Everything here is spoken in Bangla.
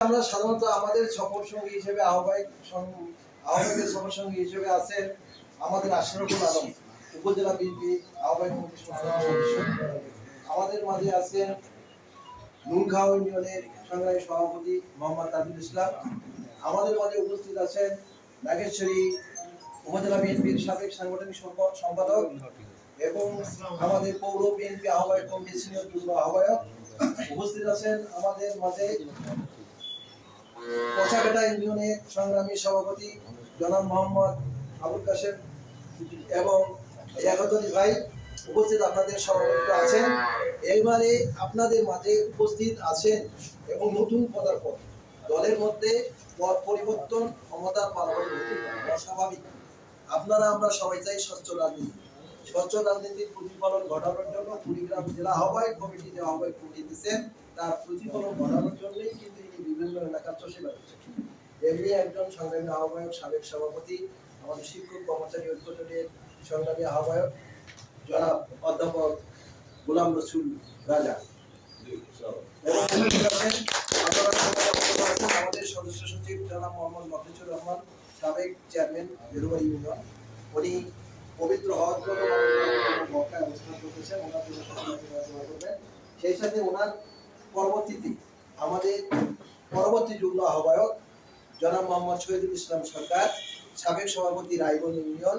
আমরা সাধারণত আমাদের সফর সঙ্গী হিসেবে আহ্বায়কের সফর সঙ্গী হিসেবে আছেন আমাদের আশরাফুল আলম, উপজেলা বিএনপি আহ্বায়ক কমিটির সদস্য। আমাদের মাঝে আছেন নুনখাওয়া ইউনিয়নের সংগ্রামী সভাপতি মোহাম্মদ তাজুল ইসলাম। আমাদের মাঝে উপস্থিত আছেন নাগেশ্বরী উপজেলা বিএনপির সাবেক সাংগঠনিক সম্পাদক এবং আমাদের পৌর বিএনপি আহ্বায়ক কমিটির সিনিয়র যুগ্ম আহ্বায়ক। উপস্থিত আছেন আমাদের মাঝে পচাবেটা ইউনিয়নের সংগ্রামী সভাপতি জনাব মোহাম্মদ আবুল কাশেম এবং একতনী ভাই। উপস্থিত আপনাদের সভাপতি আছেন। এইবারে আপনাদের মাঝে উপস্থিত আছেন এবং নতুন পদার্পণ দলের মধ্যে পদ পরিবর্তন ক্ষমতার পাল্টাপাল্টি অস্বাভাবিক। আপনারা আমরা সবাই চাই স্বচ্ছ রাজনীতি। স্বচ্ছ রাজনীতির প্রতিফলন ঘটানোর জন্য কুড়িগ্রাম জেলা আহ্বায়ক কমিটি যে আহ্বায়ক কমিটি দিচ্ছেন তার প্রতিফলন ঘটানোর জন্যই কিন্তু এই বিভিন্ন এলাকার চষে বেড়াচ্ছে। এমনি একজন সংগ্রামী আহ্বায়ক সাবেক সভাপতি আমাদের শিক্ষক কর্মচারী ঐক্যজোটের সংগ্রামী আহ্বায়ক জনাব অধ্যাপক গোলাম রসুল রাজা এবং আমাদের সদস্য সচিব জনাব মোহাম্মদ মফিজুর রহমান, সাবেক চেয়ারম্যান বেরুবাড়ি ইউনিয়ন। উনি পবিত্র হজ মক্কায় অবস্থান করতেছেন, ওনার জন্য করবেন। সেই সাথে ওনার পরবর্তীতে আমাদের পরবর্তী যুগ্ম আহ্বায়ক জনাব মোহাম্মদ শহীদুল ইসলাম সরকার, সাবেক সভাপতি রায়গঞ্জ ইউনিয়ন,